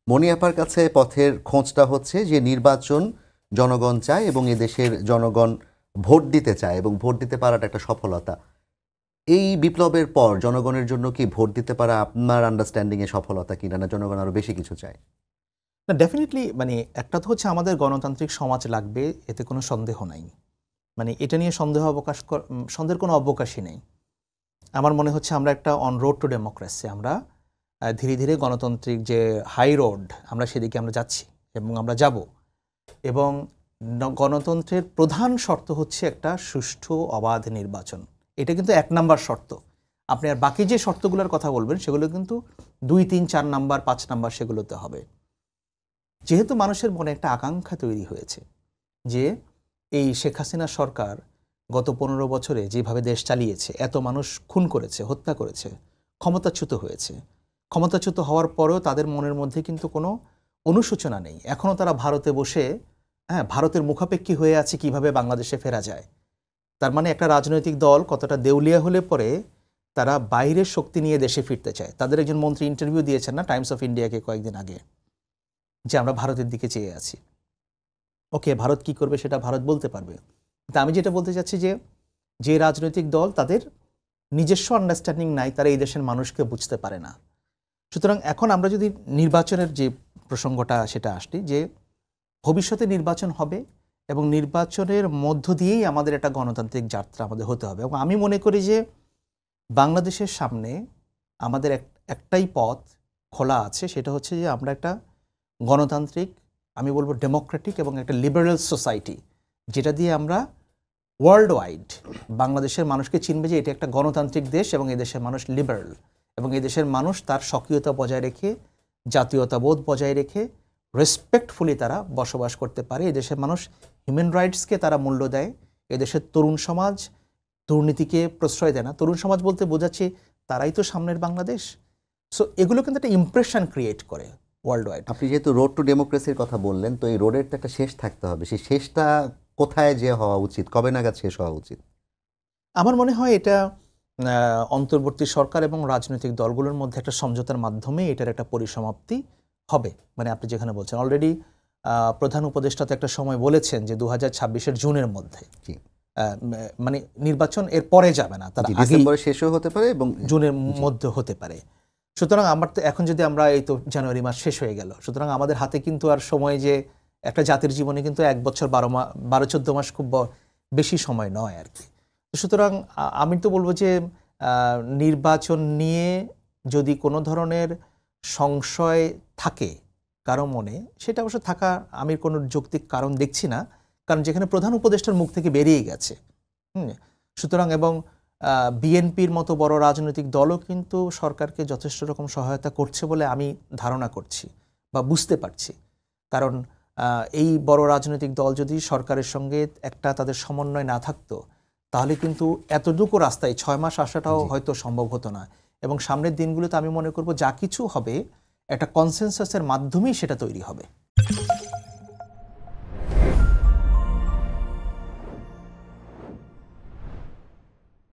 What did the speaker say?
মনি আপার কাছে পথের খোঁজটা হচ্ছে যে নির্বাচন জনগণ চায় এবং এদেশের জনগণ ভোট দিতে চায় এবং ভোট দিতে পারাটা একটা সফলতা। এই বিপ্লবের পর জনগণের জন্য কি ভোট দিতে পারা আপনার আন্ডারস্ট্যান্ডিংয়ে সফলতা কিনা, না জনগণ আরও বেশি কিছু চায়? না, ডেফিনেটলি একটা তো হচ্ছে আমাদের গণতান্ত্রিক সমাজ লাগবে, এতে কোনো সন্দেহ নাই। এটা নিয়ে সন্দেহের কোনো অবকাশই নেই। আমার মনে হচ্ছে আমরা একটা অন রোড টু ডেমোক্রেসি, আমরা ধীরে ধীরে গণতান্ত্রিক যে হাই রোড আমরা সেদিকে আমরা যাচ্ছি এবং আমরা যাব। এবং গণতন্ত্রের প্রধান শর্ত হচ্ছে একটা সুষ্ঠু অবাধ নির্বাচন। এটা কিন্তু 1 নাম্বার শর্ত। আপনি আর বাকি যে শর্তগুলোর কথা বলবেন সেগুলো কিন্তু 2, 3, 4 নাম্বার 5 নাম্বার সেগুলোতে হবে। যেহেতু মানুষের মনে একটা আকাঙ্ক্ষা তৈরি হয়েছে যে এই শেখ হাসিনা সরকার গত 15 বছরে যেভাবে দেশ চালিয়েছে, এত মানুষ খুন করেছে, হত্যা করেছে, ক্ষমতাচ্যুত হয়েছে, ক্ষমতাচ্যুত হওয়ার পরেও তাদের মনের মধ্যে কিন্তু কোনো অনুশোচনা নেই। এখনও তারা ভারতে বসে ভারতের মুখাপেক্ষী হয়ে আছে কিভাবে বাংলাদেশে ফেরা যায়। তার মানে একটা রাজনৈতিক দল কতটা দেউলিয়া হলে পরে তারা বাইরের শক্তি নিয়ে দেশে ফিরতে চায়। তাদের একজন মন্ত্রী ইন্টারভিউ দিয়েছেন না টাইমস অফ ইন্ডিয়াকে কয়েকদিন আগে, যে আমরা ভারতের দিকে চেয়ে আছি। ওকে, ভারত কি করবে সেটা ভারত বলতে পারবে। তা আমি যেটা বলতে চাচ্ছি যে রাজনৈতিক দল তাদের নিজস্ব আন্ডারস্ট্যান্ডিং নাই, তারা এই দেশের মানুষকে বুঝতে পারে না। সুতরাং এখন আমরা যদি নির্বাচনের যে প্রসঙ্গটা সেটা আসছি, যে ভবিষ্যতে নির্বাচন হবে এবং নির্বাচনের মধ্য দিয়েই আমাদের একটা গণতান্ত্রিক যাত্রা আমাদের হতে হবে। এবং আমি মনে করি যে বাংলাদেশের সামনে আমাদের একটাই পথ খোলা আছে, সেটা হচ্ছে যে আমরা একটা গণতান্ত্রিক, আমি বলবো ডেমোক্রেটিক এবং একটা লিবারেল সোসাইটি, যেটা দিয়ে আমরা ওয়ার্ল্ড ওয়াইড বাংলাদেশের মানুষকে চিনবে যে এটা একটা গণতান্ত্রিক দেশ এবং এদেশের মানুষ লিবারেল এবং এদেশের মানুষ তার স্বকীয়তা বজায় রেখে, জাতীয়তাবোধ বজায় রেখে রেসপেক্টফুলি তারা বসবাস করতে পারে। এদেশের মানুষ হিউম্যান রাইটসকে তারা মূল্য দেয়। এদেশের তরুণ সমাজ দুর্নীতিকে প্রশ্রয় দেয় না। তরুণ সমাজ বলতে বোঝাচ্ছি তারাই তো সামনের বাংলাদেশ। সো এগুলো কিন্তু একটা ইমপ্রেশন ক্রিয়েট করে ওয়ার্ল্ড ওয়াইড। আপনি যেহেতু রোড টু ডেমোক্রেসির কথা বললেন, তো এই রোডের তো একটা শেষ থাকতে হবে। সেই শেষটা কোথায় যে হওয়া উচিত, কবে নাগাদ শেষ হওয়া উচিত? আমার মনে হয় এটা অন্তর্বর্তী সরকার এবং রাজনৈতিক দলগুলোর মধ্যে একটা সমঝোতার মাধ্যমে এটার একটা পরিসমাপ্তি হবে। আপনি যেখানে বলছেন অলরেডি প্রধান উপদেষ্টা তো একটা সময় বলেছেন যে 2026-এর জুনের মধ্যে, নির্বাচন এর পরে যাবে না, তার ডিসেম্বরে শেষও হতে পারে এবং জুনের মধ্যে হতে পারে। সুতরাং আমার তো এখন যদি আমরা এই তো জানুয়ারি মাস শেষ হয়ে গেল, সুতরাং আমাদের হাতে কিন্তু আর সময়, যে একটা জাতির জীবনে কিন্তু 1 বছর 12-14 মাস খুব বেশি সময় নয় আর কি। সুতরাং আমি তো বলবো যে নির্বাচন নিয়ে যদি কোনো ধরনের সংশয় থাকে কারো মনে, সেটা অবশ্য থাকা আমি কোনো যৌক্তিক কারণ দেখছি না, কারণ যেখানে প্রধান উপদেষ্টার মুখ থেকে বেরিয়ে গেছে। সুতরাং এবং বিএনপির মতো বড় রাজনৈতিক দলও কিন্তু সরকারকে যথেষ্ট রকম সহায়তা করছে বলে আমি ধারণা করছি বা বুঝতে পারছি। কারণ এই বড় রাজনৈতিক দল যদি সরকারের সঙ্গে একটা তাদের সমন্বয় না থাকতো, তাহলে কিন্তু এতটুকু রাস্তায় 6 মাস আসাটাও হয়তো সম্ভব হতো না। এবং সামনের দিনগুলোতে আমি মনে করব যা কিছু হবে একটা কনসেনসাসের মাধ্যমেই সেটা তৈরি হবে।